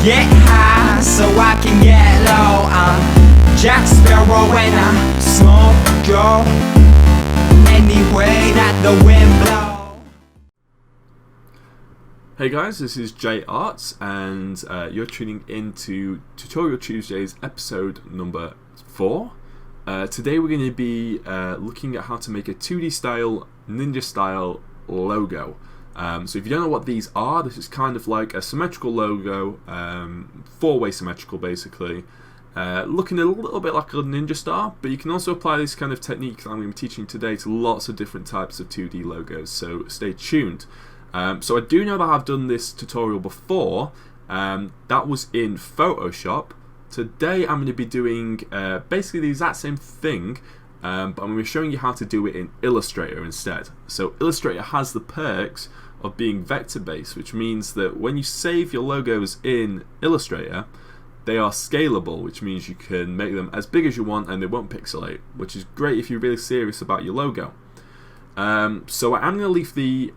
get high so I can get low. I'm Jack Sparrow and I smoke Joe any way that the wind blows. Hey guys, this is Jay Arts, and you're tuning into Tutorial Tuesdays episode number 4. Today we're going to be looking at how to make a 2D style, ninja style logo. So if you don't know what these are, this is kind of like a symmetrical logo, 4-way symmetrical basically, looking a little bit like a ninja star, but you can also apply this kind of technique that I'm going to be teaching today to lots of different types of 2D logos, so stay tuned. So I do know that I've done this tutorial before, that was in Photoshop. Today I'm going to be doing basically the exact same thing, but I'm going to be showing you how to do it in Illustrator instead. So Illustrator has the perks of being vector based, which means that when you save your logos in Illustrator, they are scalable, which means you can make them as big as you want and they won't pixelate, which is great if you're really serious about your logo. So I'm going to leave the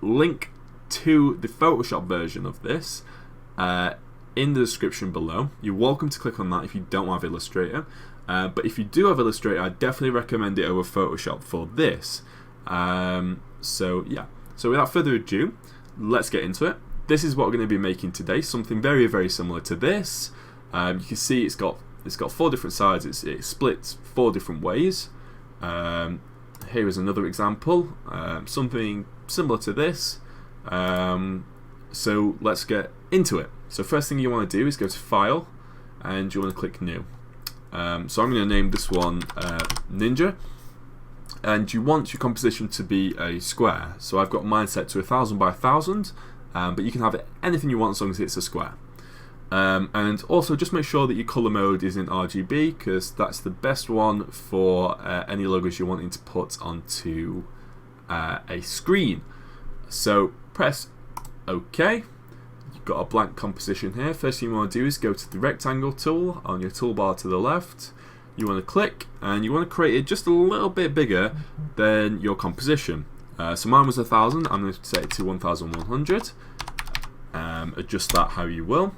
link to the Photoshop version of this in the description below. You're welcome to click on that if you don't have Illustrator, but if you do have Illustrator, I definitely recommend it over Photoshop for this. So yeah, so without further ado, let's get into it. This is what we're going to be making today, something very, very similar to this. You can see it's got 4 different sides, it splits 4 different ways. Here is another example, something similar to this. So let's get into it. So first thing you want to do is go to File, and you want to click New. So I'm going to name this one Ninja, and you want your composition to be a square. So I've got mine set to 1000 by 1000, but you can have it anything you want as long as it's a square. And also just make sure that your color mode is in RGB, because that's the best one for any logos you're wanting to put onto a screen. So press OK. You've got a blank composition here. First thing you want to do is go to the rectangle tool on your toolbar to the left. You want to click, and you want to create it just a little bit bigger than your composition. So mine was 1000. I'm going to set it to 1100. Adjust that how you will.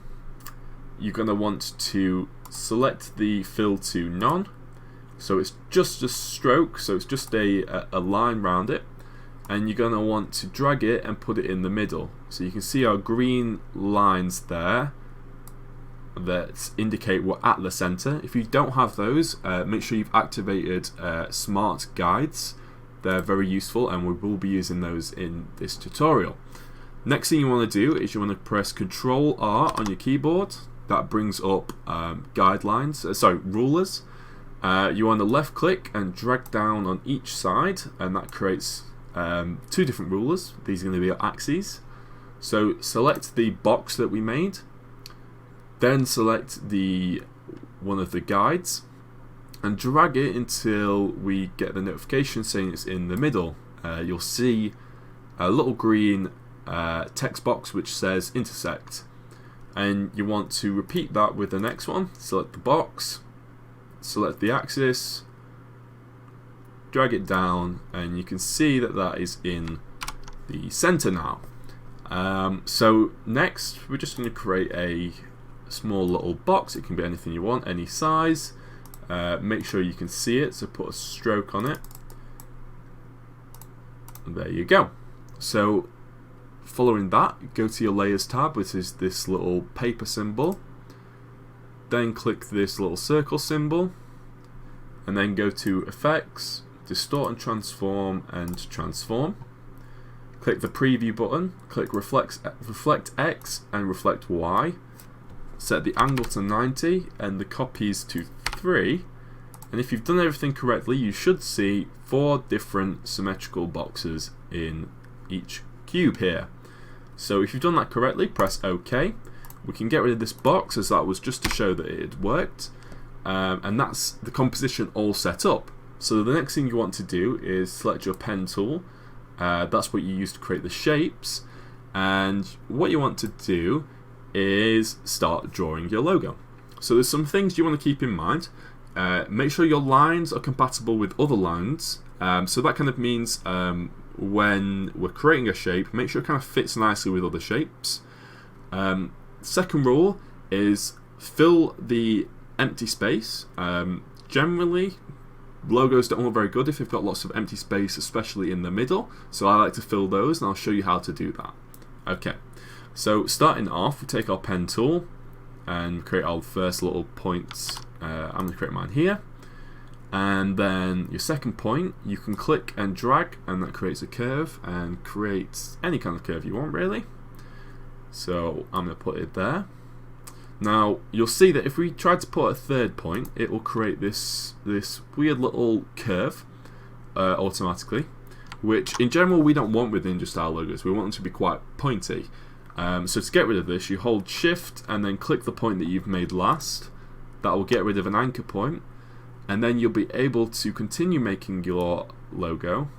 You're going to want to select the fill to none, so it's just a stroke, so it's just a line round it, and you're going to want to drag it and put it in the middle. So you can see our green lines there that indicate we're at the center. If you don't have those, make sure you've activated smart guides. They're very useful, and we will be using those in this tutorial. Next thing you want to do is you want to press Ctrl R on your keyboard. That brings up rulers. You want to left click and drag down on each side, and that creates 2 different rulers. These are going to be your axes. So select the box that we made, then select one of the guides and drag it until we get the notification saying it's in the middle. You'll see a little green text box which says intersect, and you want to repeat that with the next one. Select the box, select the axis, drag it down, and you can see that that is in the center now. So next we're just going to create a small little box. It can be anything you want, any size. Make sure you can see it, so put a stroke on it. And there you go. So following that, go to your layers tab, which is this little paper symbol, then click this little circle symbol, and then go to effects, distort and transform, and transform. Click the preview button, click reflect X and reflect Y, set the angle to 90 and the copies to 3, and if you've done everything correctly, you should see 4 different symmetrical boxes in each cube here. So if you've done that correctly, press OK. We can get rid of this box, as that was just to show that it had worked, and that's the composition all set up. So the next thing you want to do is select your pen tool. That's what you use to create the shapes, and what you want to do is start drawing your logo. So there's some things you want to keep in mind. Make sure your lines are compatible with other lines. So that kind of means when we're creating a shape, make sure it kind of fits nicely with other shapes. Second rule is fill the empty space. Generally, logos don't look very good if they've got lots of empty space, especially in the middle. So I like to fill those, and I'll show you how to do that. Okay, so starting off, we take our pen tool and create our first little points. I'm going to create mine here. And then your second point, you can click and drag, and that creates a curve, and creates any kind of curve you want, really. So I'm going to put it there. Now you'll see that if we try to put a third point, it will create this weird little curve automatically, which in general we don't want within just our logos. We want them to be quite pointy. So to get rid of this, you hold Shift and then click the point that you've made last. That will get rid of an anchor point, and then you'll be able to continue making your logo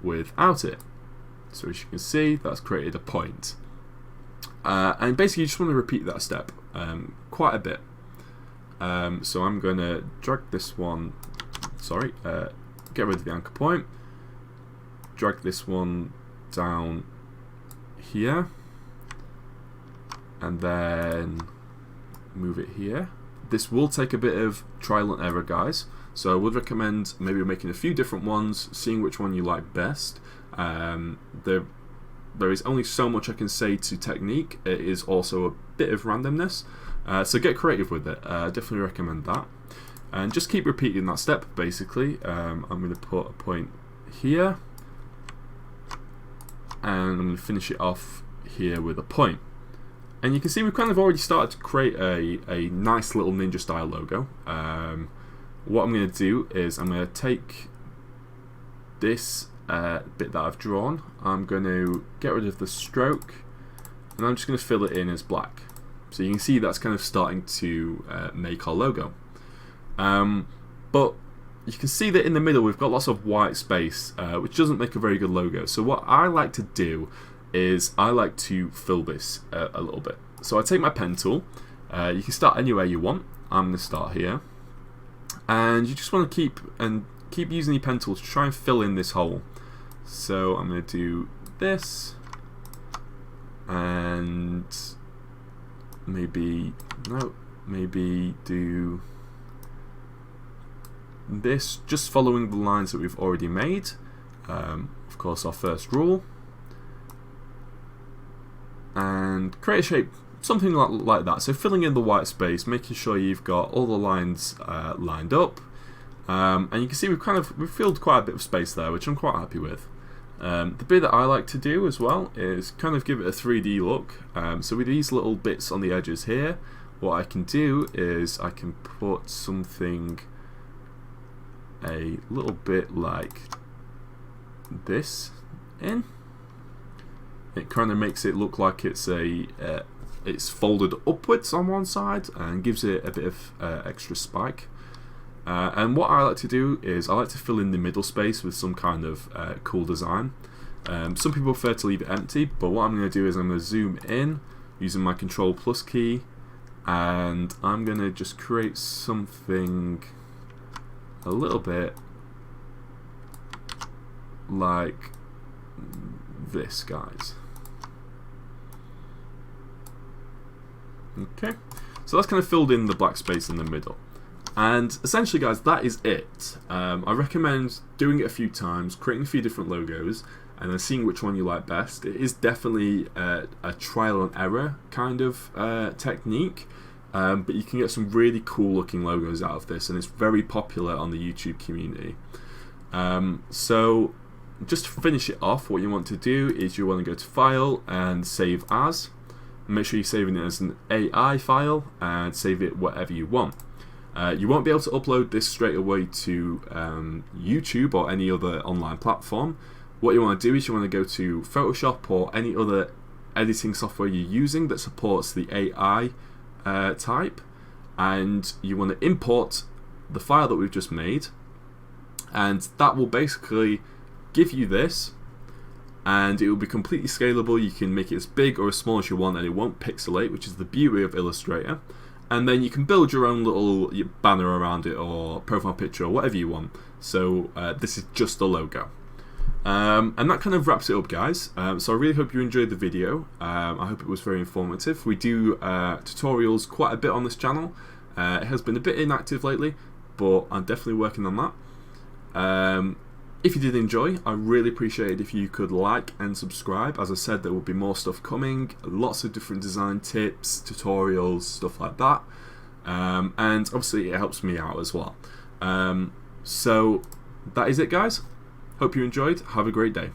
without it. So as you can see, that's created a point. And basically you just want to repeat that step quite a bit. So I'm going to drag this one, get rid of the anchor point, drag this one down here, and then move it here. This will take a bit of trial and error, guys, so I would recommend maybe making a few different ones, seeing which one you like best. There is only so much I can say to technique. It is also a bit of randomness, so get creative with it. Definitely recommend that, and just keep repeating that step. Basically, I'm going to put a point here, and I'm going to finish it off here with a point. And you can see we've kind of already started to create a nice little ninja style logo. What I'm going to do is I'm going to take this bit that I've drawn, I'm going to get rid of the stroke, and I'm just going to fill it in as black. So you can see that's kind of starting to make our logo. But you can see that in the middle we've got lots of white space, which doesn't make a very good logo. So what I like to do is I like to fill this a little bit. So I take my pen tool. You can start anywhere you want. I'm going to start here, and you just want to keep using your pen tool to try and fill in this hole. So I'm going to do this, and maybe do this, just following the lines that we've already made. Of course, our first rule, and create a shape something like that. So filling in the white space, making sure you've got all the lines lined up, and you can see we've filled quite a bit of space there, which I'm quite happy with. The bit that I like to do as well is kind of give it a 3D look. So with these little bits on the edges here, what I can do is I can put something a little bit like this in. It kind of makes it look like it's folded upwards on one side and gives it a bit of extra spike. And what I like to do is I like to fill in the middle space with some kind of cool design. Some people prefer to leave it empty, but what I'm going to do is I'm going to zoom in using my Control Plus key, and I'm going to just create something a little bit like this, guys. Okay, so that's kind of filled in the black space in the middle. And essentially, guys, that is it. I recommend doing it a few times, creating a few different logos, and then seeing which one you like best. It is definitely a trial and error kind of technique, but you can get some really cool looking logos out of this, and it's very popular on the YouTube community. So just to finish it off, what you want to do is you want to go to File and Save As. Make sure you're saving it as an AI file and save it whatever you want. You won't be able to upload this straight away to YouTube or any other online platform. What you want to do is you want to go to Photoshop or any other editing software you're using that supports the AI type, and you want to import the file that we've just made, and that will basically give you this, and it will be completely scalable. You can make it as big or as small as you want, and it won't pixelate, which is the beauty of Illustrator. And then you can build your own little banner around it, or profile picture, or whatever you want. So this is just the logo. And that kind of wraps it up, guys. So I really hope you enjoyed the video. I hope it was very informative. We do tutorials quite a bit on this channel. It has been a bit inactive lately, but I'm definitely working on that. If you did enjoy, I really appreciate it if you could like and subscribe. As I said, there will be more stuff coming, lots of different design tips, tutorials, stuff like that. And obviously it helps me out as well. So that is it, guys. Hope you enjoyed. Have a great day.